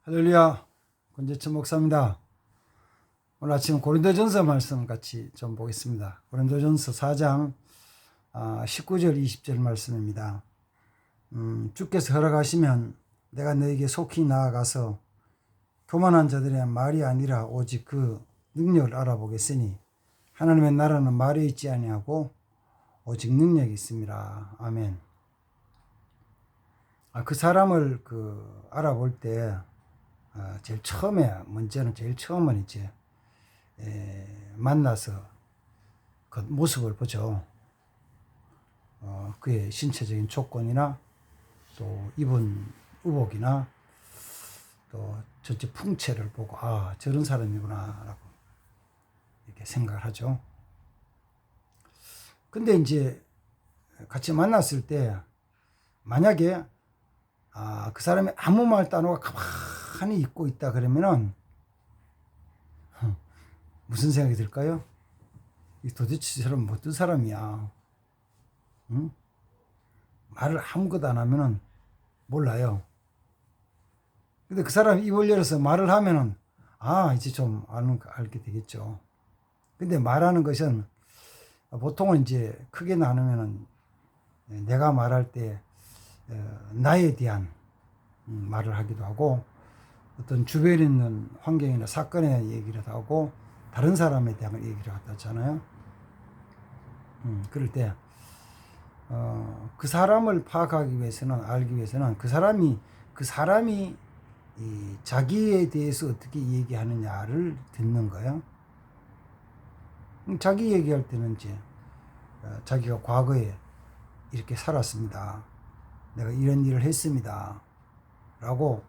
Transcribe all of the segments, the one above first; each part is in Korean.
할렐루야, 권재천 목사입니다. 오늘 아침 고린도전서 말씀 같이 좀 보겠습니다. 고린도전서 4장 19절 20절 말씀입니다. 주께서 허락하시면 내가 너에게 속히 나아가서 교만한 자들의 말이 아니라 오직 그 능력을 알아보겠으니 하나님의 나라는 말에 있지 아니하고 오직 능력이 있습니다. 아멘. 그 사람을 알아볼 때 제일 처음에 문제는 제일 처음은 이제 만나서 그 모습을 보죠. 그의 신체적인 조건이나 또 입은 의복이나 또 전체 풍채를 보고 저런 사람이구나 라고 이렇게 생각을 하죠. 근데 이제 같이 만났을 때 만약에 그 사람이 아무 말도 안 하고 가만히 있고 있다 그러면은 무슨 생각이 들까요? 도대체 저런 어떤 사람이야? 응? 말을 아무것도 안 하면은 몰라요. 근데 그 사람이 입을 열어서 말을 하면은 이제 좀 알게 되겠죠. 근데 말하는 것은 보통은 이제 크게 나누면은 내가 말할 때 나에 대한 말을 하기도 하고 어떤 주변에 있는 환경이나 사건에 얘기를 하고 다른 사람에 대한 얘기를 하잖아요. 그럴 때 그 사람을 파악하기 위해서는 알기 위해서는 그 사람이 자기에 대해서 어떻게 얘기하느냐를 듣는 거예요. 자기 얘기할 때는 이제 자기가 과거에 이렇게 살았습니다. 내가 이런 일을 했습니다. 라고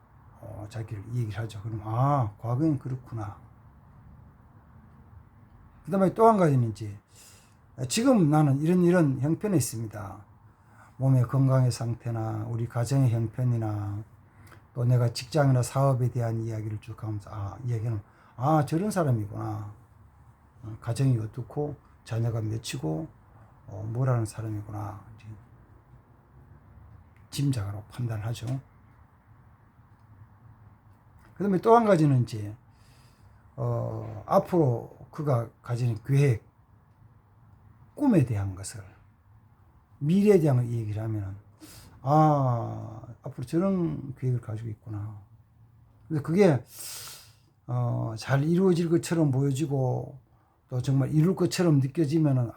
자기를 얘기를 하죠. 그럼 과거엔 그렇구나. 그 다음에 또 한 가지는 이제 지금 나는 이런 형편에 있습니다. 몸의 건강의 상태나 우리 가정의 형편이나 또 내가 직장이나 사업에 대한 이야기를 쭉 하면서 이야기는 저런 사람이구나. 가정이 어떻고 자녀가 몇이고 뭐라는 사람이구나. 짐작으로 판단을 하죠. 그 다음에 또 한 가지는 이제 앞으로 그가 가지는 계획, 꿈에 대한 것을 미래에 대한 얘기를 하면 앞으로 저런 계획을 가지고 있구나. 근데 그게 잘 이루어질 것처럼 보여지고 또 정말 이룰 것처럼 느껴지면은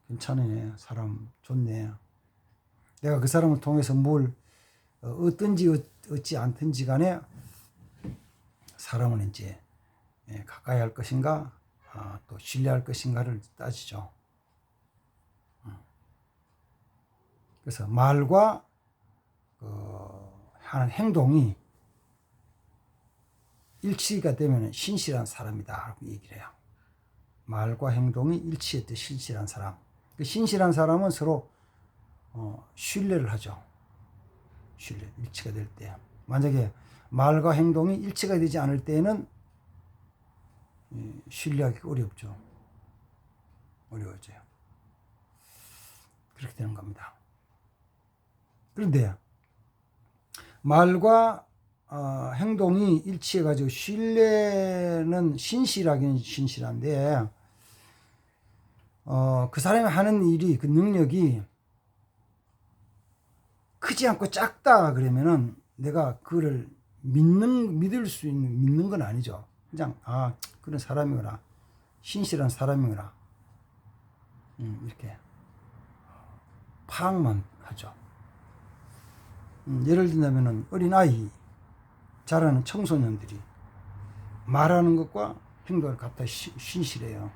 괜찮네, 사람 좋네. 내가 그 사람을 통해서 뭘 얻든지 얻지 않든지 간에 사람은 이제 가까이 할 것인가 또 신뢰할 것인가를 따지죠. 그래서 말과 하는 행동이 일치가 되면 신실한 사람이다 라고 얘기를 해요. 말과 행동이 일치했듯 신실한 사람. 그 신실한 사람은 서로 신뢰를 하죠. 신뢰, 일치가 될 때. 만약에 말과 행동이 일치가 되지 않을 때에는 신뢰하기 어렵죠. 어려워져요. 그렇게 되는 겁니다. 그런데 말과 행동이 일치해가지고 신뢰는 신실하긴 신실한데 그 사람이 하는 일이 그 능력이 크지 않고 작다 그러면은 내가 그거를 믿을 수 있는 믿는 건 아니죠. 그냥 그런 사람이구나, 신실한 사람이구나 이렇게 파악만 하죠. 예를 들자면은 어린아이, 자라는 청소년들이 말하는 것과 행동을 갖다 신실해요.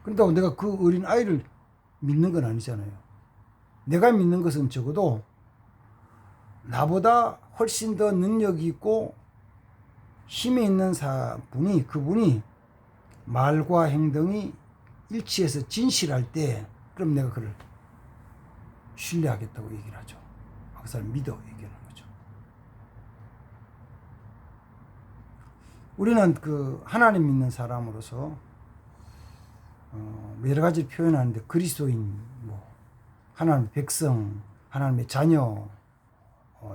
그런데 내가 그 어린아이를 믿는 건 아니잖아요. 내가 믿는 것은 적어도 나보다 훨씬 더 능력이 있고 힘이 있는 그분이 말과 행동이 일치해서 진실할 때 그럼 내가 그를 신뢰하겠다고 얘기를 하죠. 그 사람 믿어 얘기하는 거죠. 우리는 하나님 믿는 사람으로서 여러 가지 표현하는데 그리스도인, 하나님의 백성, 하나님의 자녀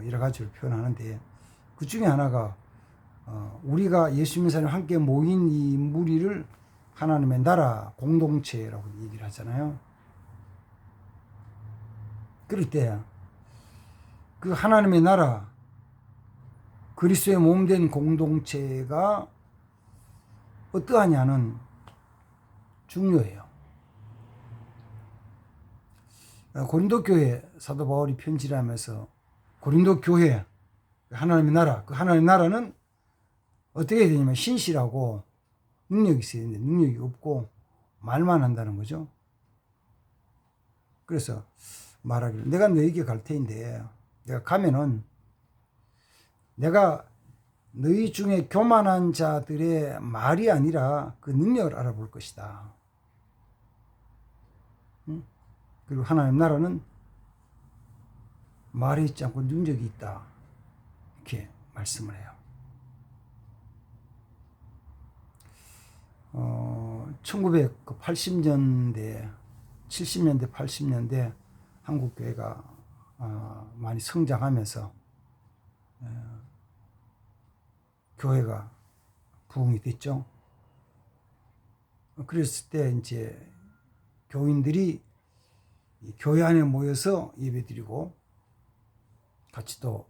여러 가지를 표현하는데 그 중에 하나가 우리가 예수 믿는 사람이 함께 모인 이 무리를 하나님의 나라 공동체라고 얘기를 하잖아요. 그럴 때 그 하나님의 나라 그리스도의 몸된 공동체가 어떠하냐는 중요해요. 고린도 교회 사도 바울이 편지를 하면서 고린도 교회 하나님의 나라, 그 하나님의 나라는 어떻게 되냐면 신실하고 능력이 있어야 되는데 능력이 없고 말만 한다는 거죠. 그래서 말하기를 내가 너에게 갈 테인데 내가 가면은 내가 너희 중에 교만한 자들의 말이 아니라 그 능력을 알아볼 것이다. 그리고 하나님 나라는 말이 있지 않고 능력이 있다. 이렇게 말씀을 해요. 1980년대, 70년대, 80년대 한국 교회가 많이 성장하면서 교회가 부흥이 됐죠. 그랬을 때 이제 교인들이 교회 안에 모여서 예배드리고 같이 또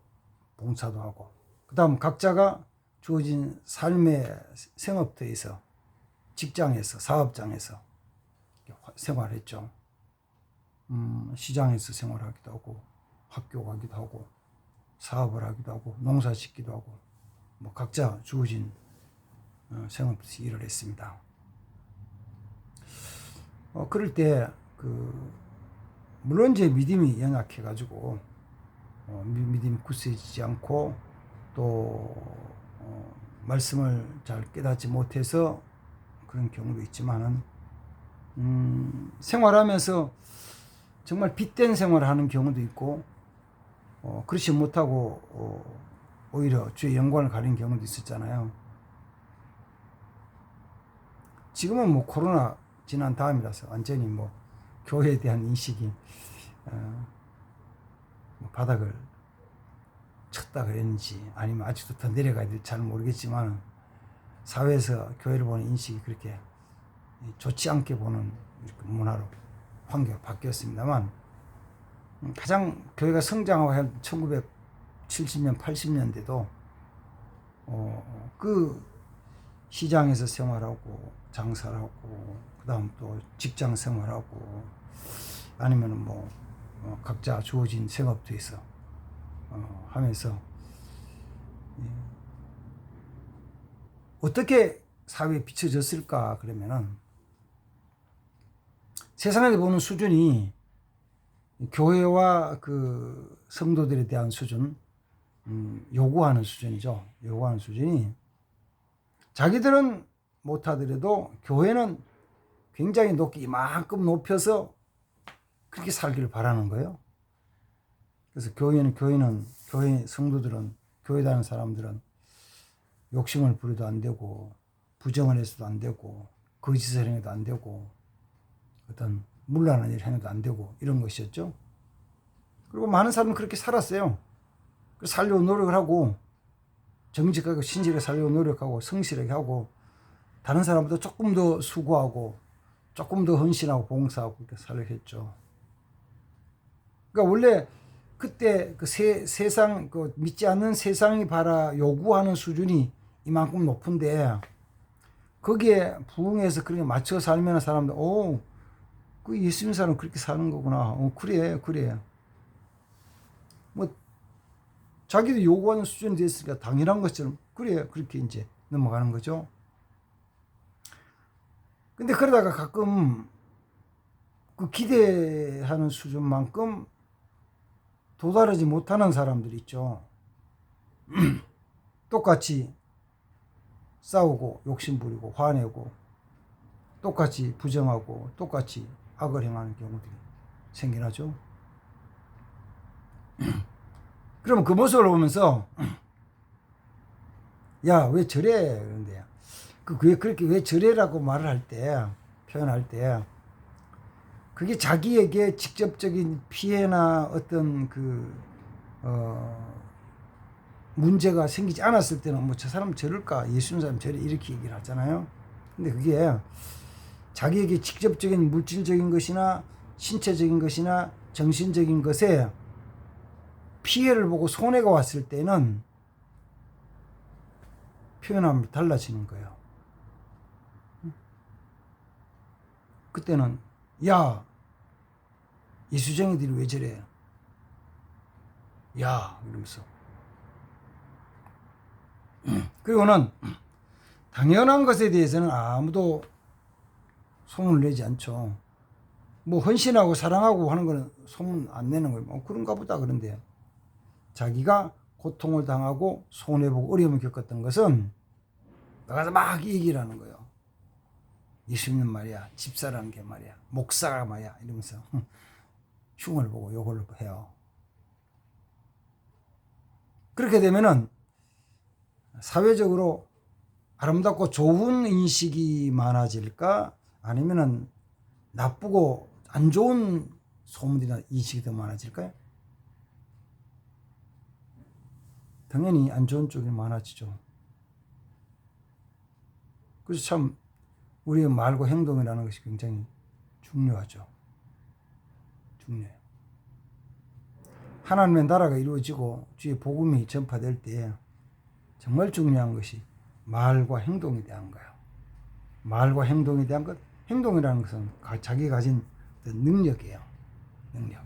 봉사도 하고 그 다음 각자가 주어진 삶의 생업터에서 직장에서 사업장에서 생활했죠. 시장에서 생활하기도 하고 학교 가기도 하고 사업을 하기도 하고 농사 짓기도 하고 뭐 각자 주어진 생업에서 일을 했습니다. 그럴 때 물론 제 믿음이 연약해가지고 믿음이 굳세지지 않고 또 말씀을 잘 깨닫지 못해서 그런 경우도 있지만은 생활하면서 정말 빗된 생활을 하는 경우도 있고 그렇지 못하고 오히려 주의 영광을 가리는 경우도 있었잖아요. 지금은 뭐 코로나 지난 다음이라서 완전히 뭐 교회에 대한 인식이 바닥을 쳤다 그랬는지 아니면 아직도 더 내려가야 될지 잘 모르겠지만 사회에서 교회를 보는 인식이 그렇게 좋지 않게 보는 문화로 환경이 바뀌었습니다만 가장 교회가 성장하고 한 1970년 80년대도 그 시장에서 생활하고 장사를 하고 그 다음 또 직장 생활하고 아니면은 뭐 각자 주어진 생업터에서 하면서 어떻게 사회에 비춰졌을까 그러면은 세상에서 보는 수준이 교회와 그 성도들에 대한 수준 요구하는 수준이죠. 요구하는 수준이 자기들은 못하더라도 교회는 굉장히 높게 이만큼 높여서 그렇게 살기를 바라는 거예요. 그래서 교회 성도들은 교회 다니는 사람들은 욕심을 부려도 안 되고 부정을 해서도 안 되고 거짓을 행해도 안 되고 어떤 문란한 일을 행해도 안 되고 이런 것이었죠. 그리고 많은 사람은 그렇게 살았어요. 살려고 노력을 하고 정직하고 신실하게 살려고 노력하고 성실하게 하고 다른 사람보다 조금 더 수고하고 조금 더 헌신하고 봉사하고 그렇게 살려고 했죠. 그러니까 원래 그때 그 세상 믿지 않는 세상이 요구하는 수준이 이만큼 높은데 거기에 부흥해서 그렇게 맞춰 살면 사람들 그 예수 믿는 사람은 그렇게 사는 거구나. 그래. 뭐 자기도 요구하는 수준이 됐으니까 당연한 것처럼 그래 그렇게 이제 넘어가는 거죠. 근데 그러다가 가끔 그 기대하는 수준만큼 도달하지 못하는 사람들이 있죠. 똑같이 싸우고 욕심부리고 화내고 똑같이 부정하고 똑같이 악을 행하는 경우들이 생겨나죠. 그러면 그 모습을 보면서 야, 왜 저래? 그런데 왜 저래라고 말을 할 때, 표현할 때 그게 자기에게 직접적인 피해나 어떤 문제가 생기지 않았을 때는 뭐 저 사람 저럴까, 예수 믿는 사람 저래, 이렇게 얘기를 하잖아요. 근데 그게 자기에게 직접적인 물질적인 것이나 신체적인 것이나 정신적인 것에 피해를 보고 손해가 왔을 때는 표현하면 달라지는 거예요. 그때는 야, 이수정이들이 왜 저래? 야, 이러면서. 그리고는 당연한 것에 대해서는 아무도 소문을 내지 않죠. 뭐 헌신하고 사랑하고 하는 거는 소문 안 내는 거예요. 뭐 그런가 보다. 그런데 자기가 고통을 당하고 손해보고 어려움을 겪었던 것은 나가서 막 얘기를 하는 거예요. 예수님은 말이야, 집사라는 게 말이야, 목사가 말이야, 이러면서 흉을 보고 욕을 해요. 그렇게 되면은 사회적으로 아름답고 좋은 인식이 많아질까? 아니면은 나쁘고 안 좋은 소문이나 인식이 더 많아질까요? 당연히 안 좋은 쪽이 많아지죠. 그래서 참 우리의 말과 행동이라는 것이 굉장히 중요하죠. 중요해요. 하나님의 나라가 이루어지고 주의 복음이 전파될 때 정말 중요한 것이 말과 행동에 대한 거예요. 말과 행동에 대한 것, 행동이라는 것은 자기가 가진 능력이에요. 능력.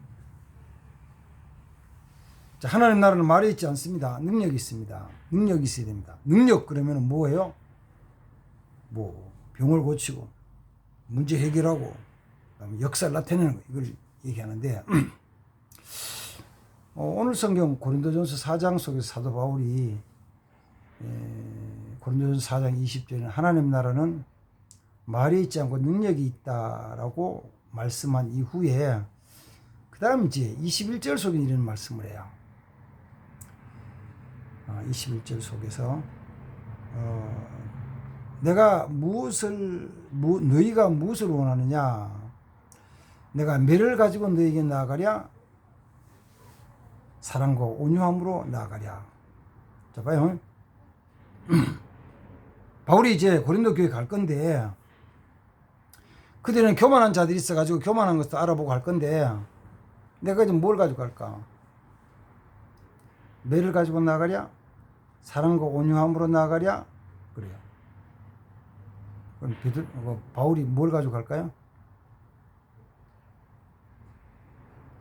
자, 하나님 나라는 말이 있지 않습니다. 능력이 있습니다. 능력이 있어야 됩니다. 능력 그러면 뭐예요? 뭐 병을 고치고 문제 해결하고 그다음에 역사를 나타내는 거, 이걸 얘기하는데 오늘 성경 고린도전서 4장 속에서 사도 바울이 고린도전서 4장 20절에 하나님 나라는 말이 있지 않고 능력이 있다라고 말씀한 이후에 그 다음 이제 21절 속에 이런 말씀을 해요. 21절 속에서 내가 너희가 무엇을 원하느냐? 내가 매를 가지고 너희에게 나아가랴? 사랑과 온유함으로 나아가랴? 자, 봐요. 바울이 이제 고린도 교회 갈 건데, 그들은 교만한 자들이 있어가지고 교만한 것도 알아보고 갈 건데, 내가 지금 뭘 가지고 갈까? 매를 가지고 나아가랴? 사랑과 온유함으로 나아가랴? 그래요. 그럼 바울이 뭘 가지고 갈까요?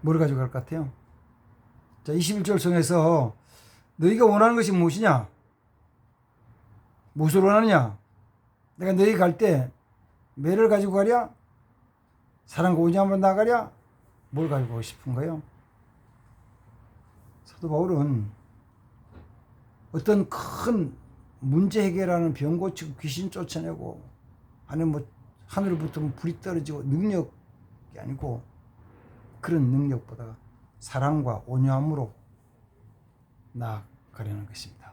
뭘 가지고 갈 것 같아요? 자, 21절 성에서 너희가 원하는 것이 무엇이냐? 무엇을 원하느냐? 내가 너희 갈 때 매를 가지고 가랴? 사랑과 온유함으로 나가랴? 뭘 가지고 가고 싶은 거예요? 사도 바울은 어떤 큰 문제 해결하는 병 고치고 귀신 쫓아내고 아니면 뭐 하늘부터 불이 떨어지고 능력이 아니고 그런 능력보다 사랑과 온유함으로 나아가려는 것입니다.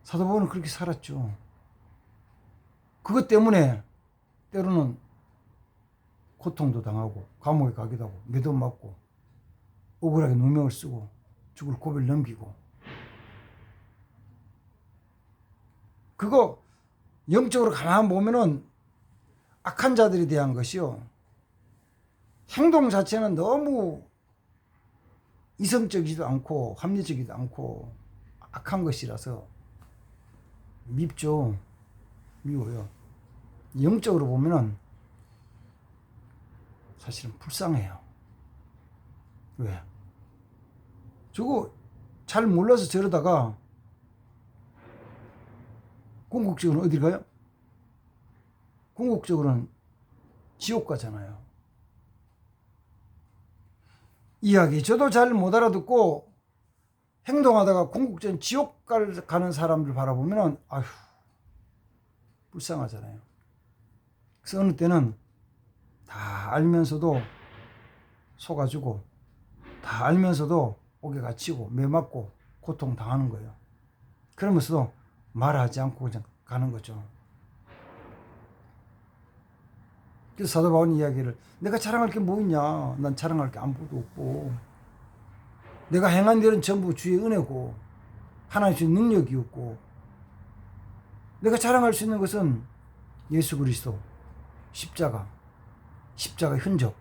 사도 바울은 그렇게 살았죠. 그것 때문에 때로는 고통도 당하고 감옥에 가기도 하고 매도 맞고 억울하게 누명을 쓰고 죽을 고비를 넘기고, 그거 영적으로 가만히 보면은 악한 자들에 대한 것이요, 행동 자체는 너무 이성적이지도 않고 합리적이지도 않고 악한 것이라서 밉죠. 미워요. 영적으로 보면은 사실은 불쌍해요. 왜? 저거 잘 몰라서 저러다가 궁극적으로는 어디 가요? 궁극적으로는 지옥 가잖아요. 이야기 저도 잘 못 알아듣고 행동하다가 궁극적인 지옥 가는 사람들 바라보면 아휴 불쌍하잖아요. 그래서 어느 때는 다 알면서도 속아주고 다 알면서도 옥에 갇히고 매 맞고 고통 당하는 거예요. 그러면서도 말하지 않고 그냥 가는 거죠. 그래서 사도 바울은 이야기를, 내가 자랑할 게 뭐 있냐? 난 자랑할 게 아무것도 없고 내가 행한 일은 전부 주의 은혜고 하나님 주의 능력이었고 내가 자랑할 수 있는 것은 예수 그리스도 십자가의 흔적,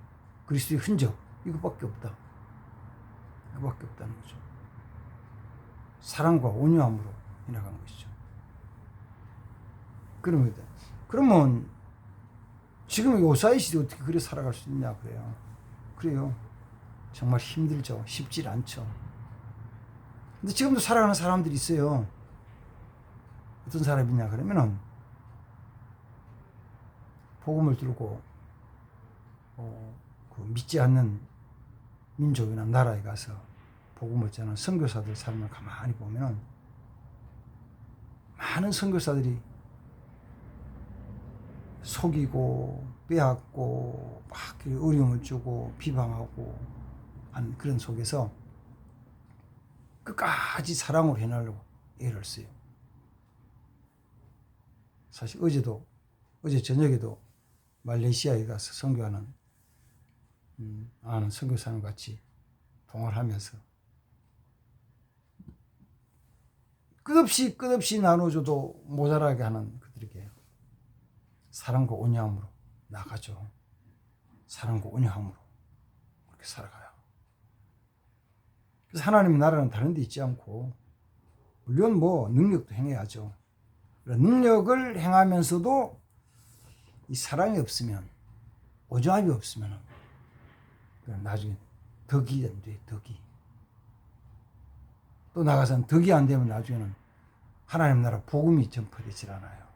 그리스도의 흔적 이것밖에 없다. 이것밖에 없다는 거죠. 사랑과 온유함으로 해나간 것이죠. 그러면 지금 요사이 시대 어떻게 그래 살아갈 수 있냐 그래요. 그래요. 정말 힘들죠. 쉽지 않죠. 근데 지금도 살아가는 사람들이 있어요. 어떤 사람이냐 그러면은 복음을 들고 그 믿지 않는 민족이나 나라에 가서 복음을 전하는 선교사들 삶을 가만히 보면은 많은 선교사들이 속이고 빼앗고 막 어려움을 주고 비방하고 한 그런 속에서 끝까지 사랑으로 해나가려고 애를 써요. 사실 어제 저녁에도 말레이시아에 가서 선교하는 아는 선교사님 같이 통화를 하면서 끝없이 나눠줘도 모자라게 하는 그들에게 사랑과 온유함으로 나가죠. 사랑과 온유함으로 그렇게 살아가요. 그래서 하나님의 나라는 다른 데 있지 않고 물론 능력도 행해야죠. 능력을 행하면서도 이 사랑이 없으면 오조함이 없으면 나중에 덕이 안 돼. 덕이 또 나가서는 덕이 안 되면 나중에는 하나님 나라 복음이 전파되질 않아요.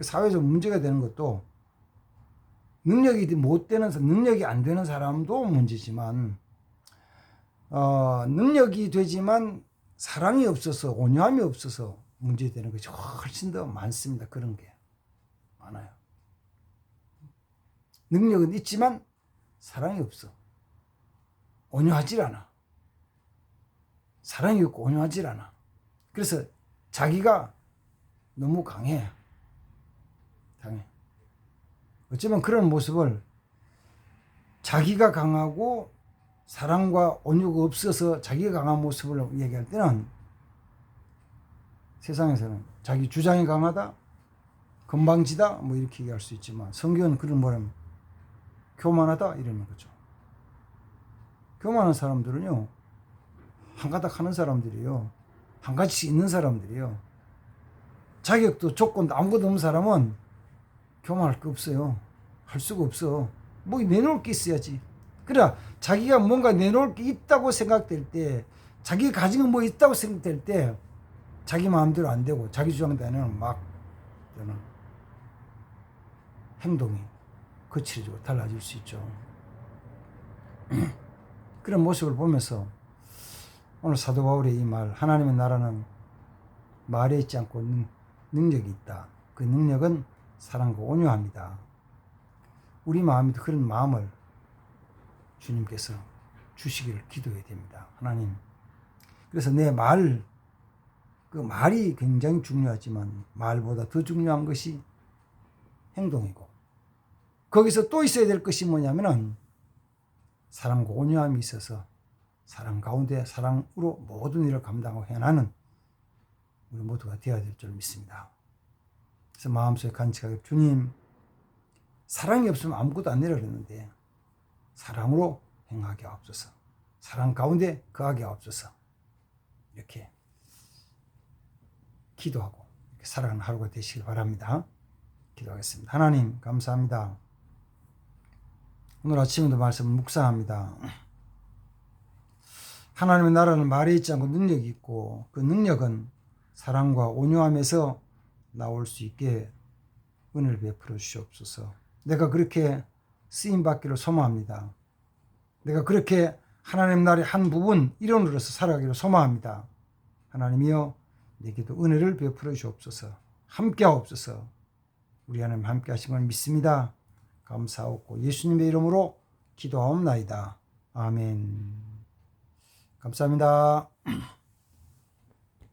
사회적 문제가 되는 것도 능력이 안 되는 사람도 문제지만 능력이 되지만 사랑이 없어서 온유함이 없어서 문제되는 것이 훨씬 더 많습니다. 그런 게 많아요. 능력은 있지만 사랑이 없어. 온유하질 않아. 사랑이 없고 온유하질 않아. 그래서 자기가 너무 강해. 어쩌면 그런 모습을 자기가 강하고 사랑과 온유가 없어서 자기가 강한 모습을 얘기할 때는 세상에서는 자기 주장이 강하다, 건방지다 이렇게 얘기할 수 있지만 성경은 그런 뭐라면 교만하다 이러는 거죠. 교만한 사람들은요 한가닥 하는 사람들이에요. 한 가지씩 있는 사람들이에요. 자격도 조건도 아무것도 없는 사람은 교만할 게 없어요. 할 수가 없어. 내놓을 게 있어야지. 그러나 자기가 뭔가 내놓을 게 있다고 생각될 때, 자기가 가진 거 있다고 생각될 때 자기 마음대로 안 되고 자기 주장대로는 막 행동이 거칠어지고 달라질 수 있죠. 그런 모습을 보면서 오늘 사도 바울의 이 말, 하나님의 나라는 말에 있지 않고 능력이 있다. 그 능력은 사랑과 온유함이다. 우리 마음에도 그런 마음을 주님께서 주시기를 기도해야 됩니다. 하나님. 그래서 내 말, 그 말이 굉장히 중요하지만 말보다 더 중요한 것이 행동이고 거기서 또 있어야 될 것이 뭐냐면은 사랑과 온유함이 있어서 사랑 가운데 사랑으로 모든 일을 감당하고 해나는 우리 모두가 되어야 될 줄 믿습니다. 그래서 마음속에 간직하게 주님 사랑이 없으면 아무것도 안 내려졌는데 사랑으로 행하게 하옵소서. 사랑 가운데 거하게 하옵소서. 이렇게 기도하고 이렇게 살아가는 하루가 되시길 바랍니다. 기도하겠습니다. 하나님 감사합니다. 오늘 아침에도 말씀을 묵상합니다. 하나님의 나라는 말에 있지 않고 능력이 있고 그 능력은 사랑과 온유함에서 나올 수 있게 은혜를 베풀어 주시옵소서. 내가 그렇게 쓰임받기를 소망합니다. 내가 그렇게 하나님 나라의 한 부분 일원으로서 살아가기를 소망합니다. 하나님이여 내게도 은혜를 베풀어 주옵소서. 함께 하옵소서. 우리 하나님 함께 하신 걸 믿습니다. 감사하고 예수님의 이름으로 기도하옵나이다. 아멘. 감사합니다.